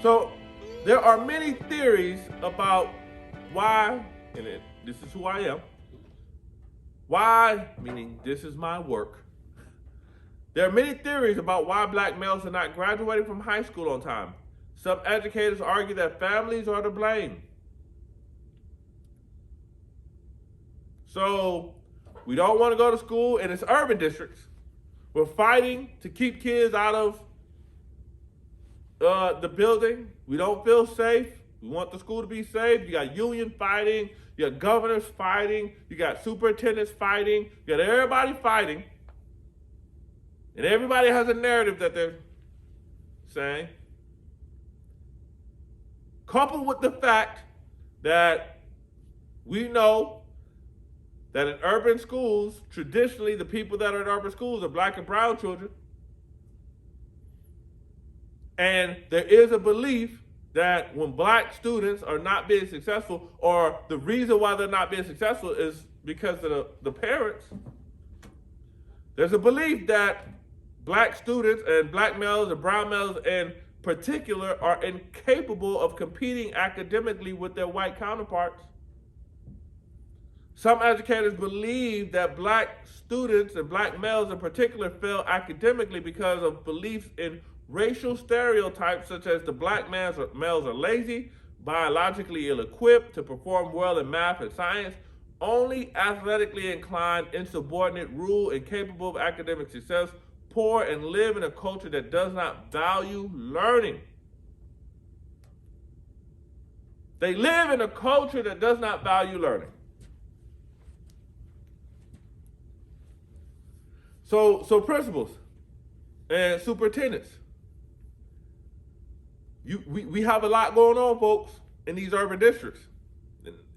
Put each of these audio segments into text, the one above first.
So there are many theories about why, and this is who I am. Why, meaning this is my work. There are many theories about why black males are not graduating from high school on time. Some educators argue that families are to blame. So we don't want to go to school, and it's urban districts. We're fighting to keep kids out of the building. We don't feel safe. We want the school to be safe. You got union fighting. You got governors fighting. You got superintendents fighting. You got everybody fighting. And everybody has a narrative that they're saying. Coupled with the fact that we know that in urban schools, traditionally the people that are in urban schools are black and brown children. And there is a belief that when black students are not being successful, or the reason why they're not being successful is because of the parents, there's a belief that black students and black males and brown males in particular are incapable of competing academically with their white counterparts. Some educators believe that black students and black males in particular fail academically because of beliefs in racial stereotypes such as the black males are lazy, biologically ill-equipped to perform well in math and science, only athletically inclined, insubordinate, rude, incapable of academic success, poor, and live in a culture that does not value learning. They live in a culture that does not value learning. So principals and superintendents, we have a lot going on, folks, in these urban districts.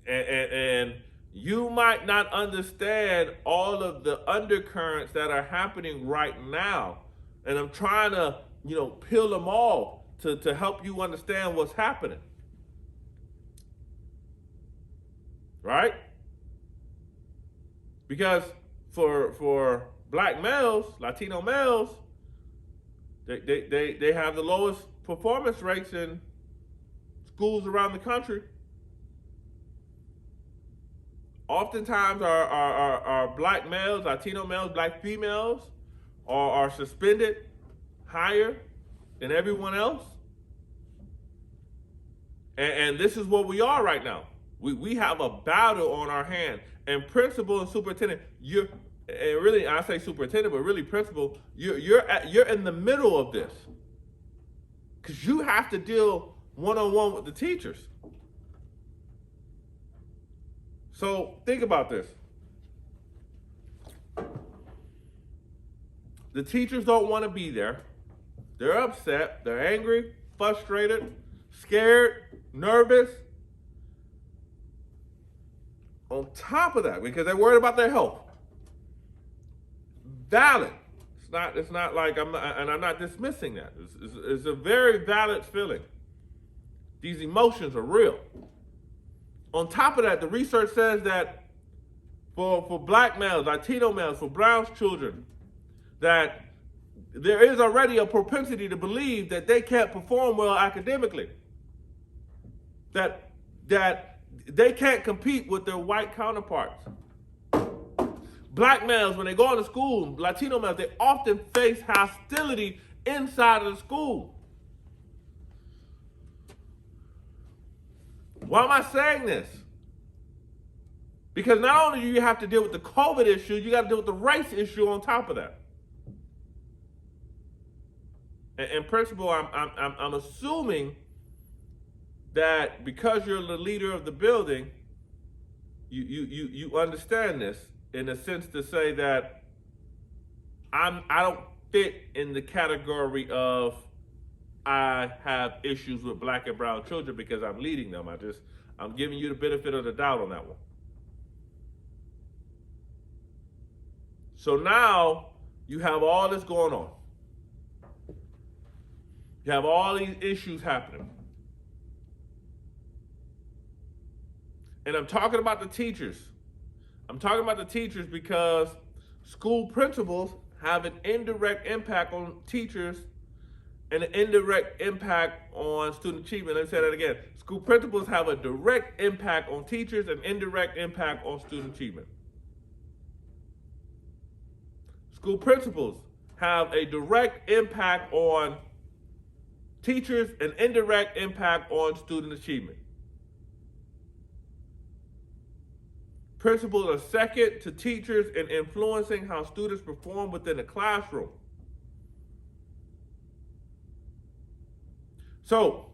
And you might not understand all of the undercurrents that are happening right now. And I'm trying to, peel them off to help you understand what's happening. Right? Because for black males, Latino males, they have the lowest performance rates in schools around the country. Oftentimes our black males, Latino males, black females are suspended higher than everyone else. And this is what we are right now. We have a battle on our hand. And principal and superintendent, and really, I say superintendent, but really principal, you're in the middle of this. Because you have to deal one-on-one with the teachers. So think about this. The teachers don't want to be there. They're upset, they're angry, frustrated, scared, nervous. On top of that, because they're worried about their health. Valid. It's not like I'm not dismissing that. It's a very valid feeling. These emotions are real. On top of that, the research says that for black males, Latino males, for brown children, that there is already a propensity to believe that they can't perform well academically. That they can't compete with their white counterparts. Black males, when they go into school, Latino males, they often face hostility inside of the school. Why am I saying this? Because not only do you have to deal with the COVID issue, you got to deal with the race issue on top of that. And principal, I'm assuming that because you're the leader of the building, you understand this in a sense to say that I don't fit in the category of I have issues with black and brown children because I'm leading them. I'm giving you the benefit of the doubt on that one. So now you have all this going on. You have all these issues happening. And I'm talking about the teachers. I'm talking about the teachers because school principals have an indirect impact on teachers and an indirect impact on student achievement. Let me say that again. School principals have a direct impact on teachers and indirect impact on student achievement. School principals have a direct impact on teachers and indirect impact on student achievement. Principals are second to teachers in influencing how students perform within the classroom. So,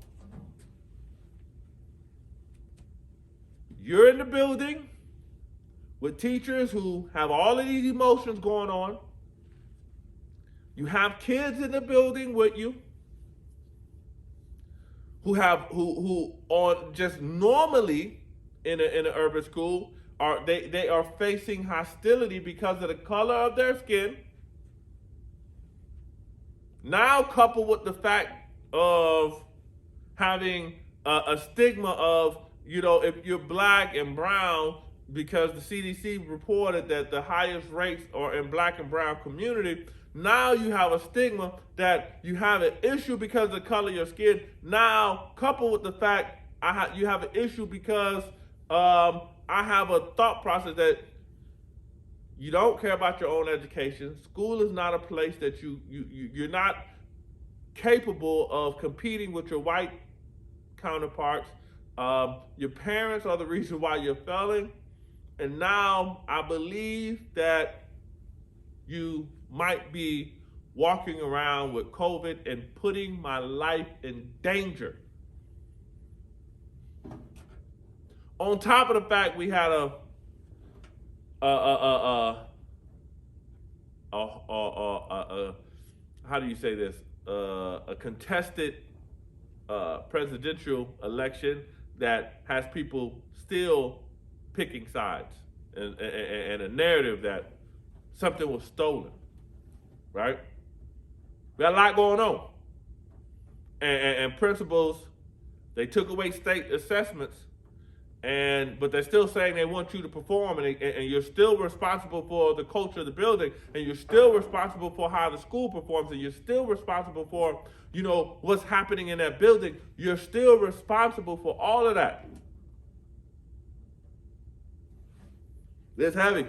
you're in the building with teachers who have all of these emotions going on. You have kids in the building with you who on just normally in an urban school they are facing hostility because of the color of their skin. Now coupled with the fact of having a stigma of, if you're black and brown, because the CDC reported that the highest rates are in black and brown community. Now you have a stigma that you have an issue because of the color of your skin. Now coupled with the fact you have an issue because I have a thought process that you don't care about your own education. School is not a place that you're not capable of competing with your white counterparts. Your parents are the reason why you're failing. And now I believe that you might be walking around with COVID and putting my life in danger. On top of the fact we had how do you say this? A contested presidential election that has people still picking sides and a narrative that something was stolen, right? We got a lot going on. And principals, they took away state assessments, but they're still saying they want you to perform, and you're still responsible for the culture of the building, and you're still responsible for how the school performs, and you're still responsible for, what's happening in that building. You're still responsible for all of that. This heavy.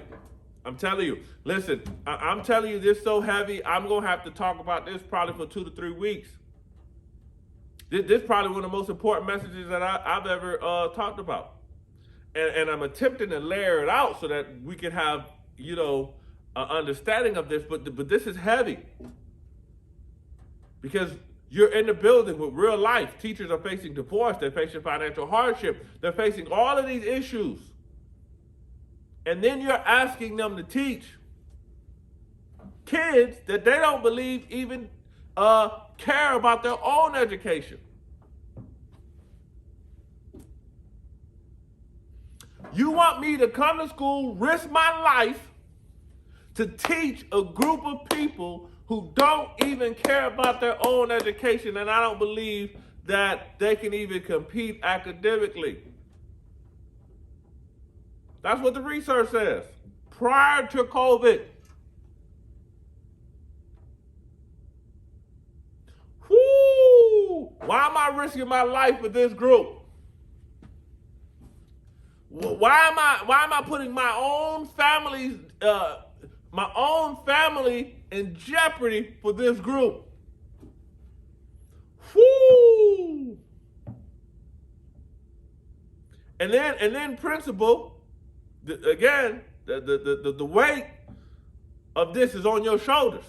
I'm telling you. Listen, I'm telling you, this so heavy, I'm going to have to talk about this probably for 2 to 3 weeks. This is probably one of the most important messages that I've ever talked about. And I'm attempting to layer it out so that we can have, an understanding of this. But this is heavy. Because you're in the building with real life. Teachers are facing divorce. They're facing financial hardship. They're facing all of these issues. And then you're asking them to teach kids that they don't believe even care about their own education. You want me to come to school, risk my life to teach a group of people who don't even care about their own education, and I don't believe that they can even compete academically. That's what the research says. Prior to COVID. Whoo! Why am I risking my life for this group? Why am I putting my own family in jeopardy for this group? Whoo! And then principal, again, the weight of this is on your shoulders.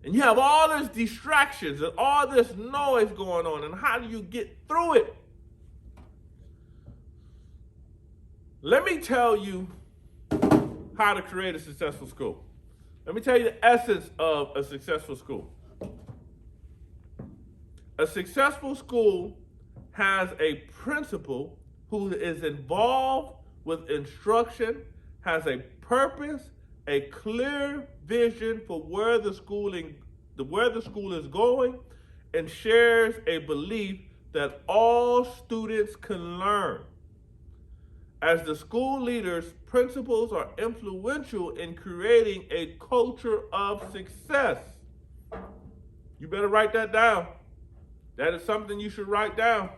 And you have all these distractions and all this noise going on, and how do you get through it? Let me tell you how to create a successful school. Let me tell you the essence of a successful school. A successful school has a principal who is involved with instruction, has a purpose, a clear vision for where the school is going, and shares a belief that all students can learn. As the school leaders, principals are influential in creating a culture of success. You better write that down. That is something you should write down.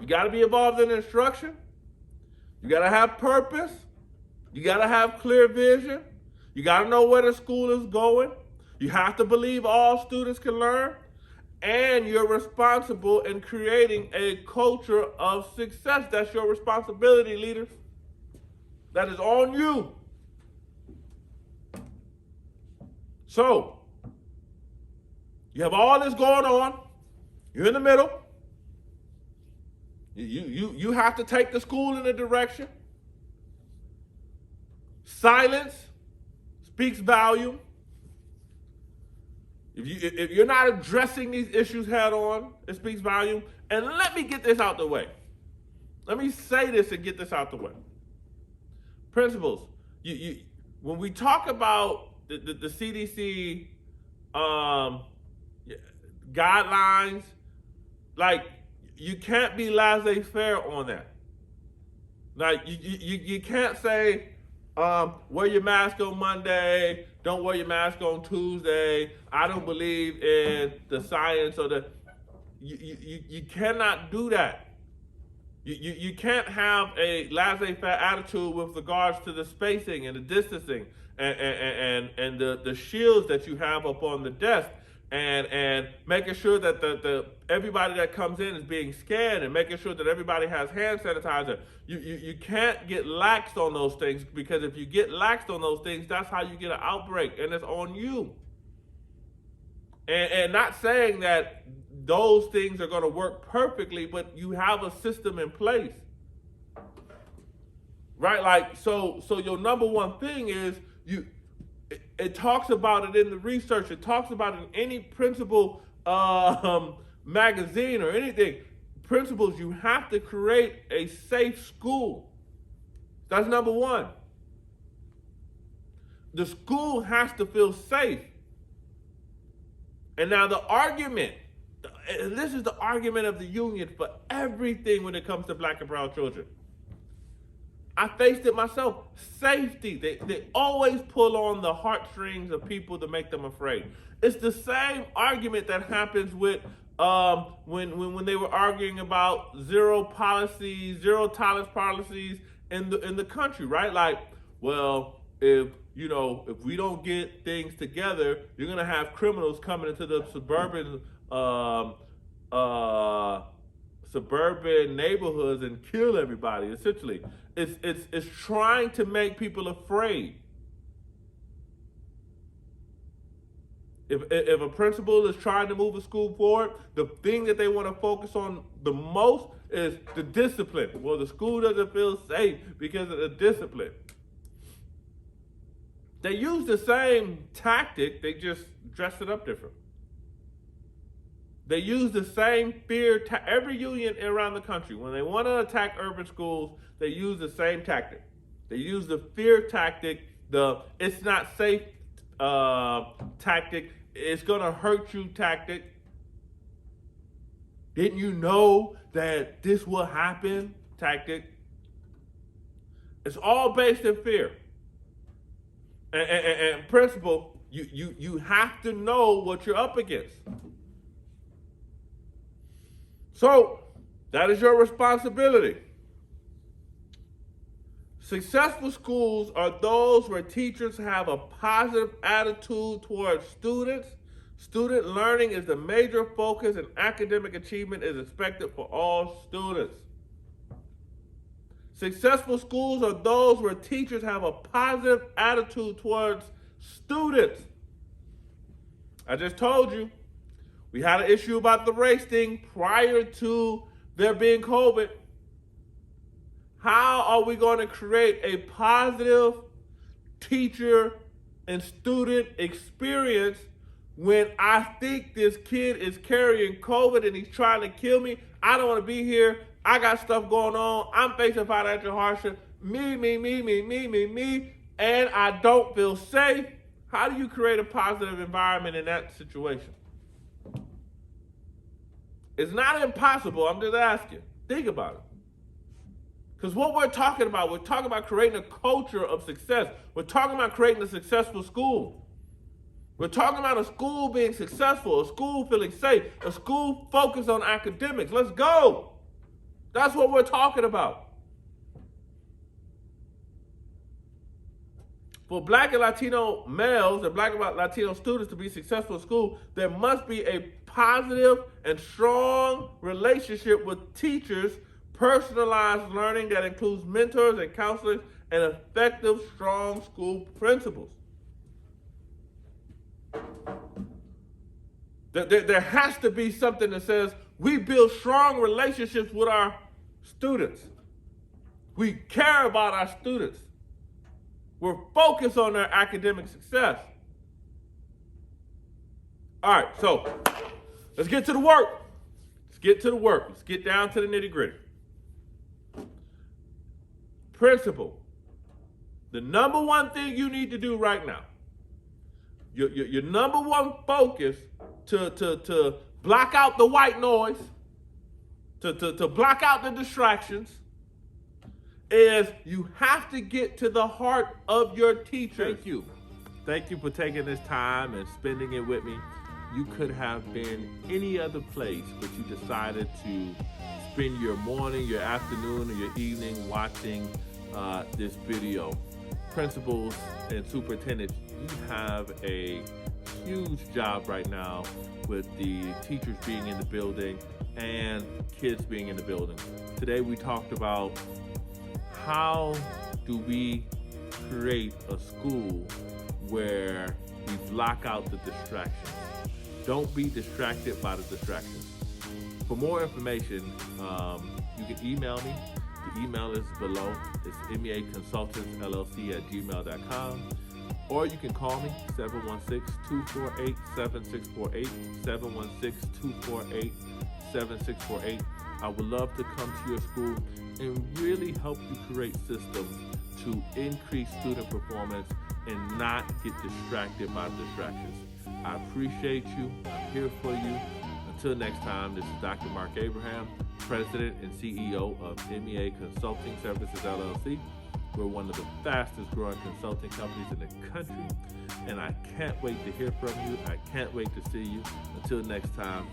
You got to be involved in instruction. You got to have purpose. You got to have clear vision. You got to know where the school is going. You have to believe all students can learn. And you're responsible in creating a culture of success. That's your responsibility, leaders. That is on you. So, you have all this going on. You're in the middle. You have to take the school in a direction. Silence speaks volume. If you're not addressing these issues head on, it speaks volume. And let me get this out the way. Let me say this and get this out the way. Principals, when we talk about the CDC guidelines, like, you can't be laissez-faire on that. Like, you can't say, wear your mask on Monday, don't wear your mask on Tuesday. I don't believe in the science or the. You cannot do that. You can't have a laissez-faire attitude with regards to the spacing and the distancing and the shields that you have up on the desk and making sure that the everybody that comes in is being scanned and making sure that everybody has hand sanitizer. You can't get laxed on those things, because if you get laxed on those things, that's how you get an outbreak, and it's on you. And not saying that those things are going to work perfectly, but you have a system in place. Right? Like, so your number one thing is it talks about it in the research. It talks about it in any principal magazine or anything. Principals, you have to create a safe school. That's number one. The school has to feel safe. And now the argument, and this is the argument of the union for everything when it comes to black and brown children. I faced it myself. Safety. They always pull on the heartstrings of people to make them afraid. It's the same argument that happens with when they were arguing about zero tolerance policies in the country, right? Like, well, if we don't get things together, you're gonna have criminals coming into the suburban neighborhoods and kill everybody. Essentially, it's trying to make people afraid. If a principal is trying to move a school forward, the thing that they want to focus on the most is the discipline. Well, the school doesn't feel safe because of the discipline. They use the same tactic, they just dress it up different. They use the same fear. Every union around the country, when they want to attack urban schools, they use the same tactic. They use the fear tactic, the it's not safe tactic, it's going to hurt you tactic. Didn't you know that this will happen tactic? It's all based in fear. And principal, you have to know what you're up against. So, that is your responsibility. Successful schools are those where teachers have a positive attitude towards students. Student learning is the major focus, and academic achievement is expected for all students. Successful schools are those where teachers have a positive attitude towards students. I just told you, we had an issue about the race thing prior to there being COVID. How are we going to create a positive teacher and student experience when I think this kid is carrying COVID and he's trying to kill me? I don't want to be here. I got stuff going on. I'm facing financial hardship. Me, and I don't feel safe. How do you create a positive environment in that situation? It's not impossible. I'm just asking. Think about it. Because what we're talking about creating a culture of success. We're talking about creating a successful school. We're talking about a school being successful, a school feeling safe, a school focused on academics. Let's go. That's what we're talking about. For Black and Latino males and Black and Latino students to be successful in school, there must be a positive and strong relationship with teachers, personalized learning that includes mentors and counselors, and effective, strong school principals. There has to be something that says we build strong relationships with our students. We care about our students. We're focused on their academic success. All right, so let's get to the work. Let's get down to the nitty-gritty. Principal, the number one thing you need to do right now, your number one focus to block out the white noise, to block out the distractions, is you have to get to the heart of your teacher. Thank you for taking this time and spending it with me. You could have been any other place, but you decided to spend your morning, your afternoon, or your evening watching this video. Principals and superintendents, you have a huge job right now with the teachers being in the building and kids being in the building. Today we talked about how do we create a school where we block out the distractions. Don't be distracted by the distractions. For more information, you can email me. The email is below. It's meaconsultantsllc@gmail.com. Or you can call me, 716-248-7648, 716-248-7648. I would love to come to your school and really help you create systems to increase student performance and not get distracted by distractions. I appreciate you. I'm here for you. Until next time, this is Dr. Mark Abraham, President and CEO of MEA Consulting Services, LLC. We're one of the fastest growing consulting companies in the country, and I can't wait to hear from you. I can't wait to see you. Until next time,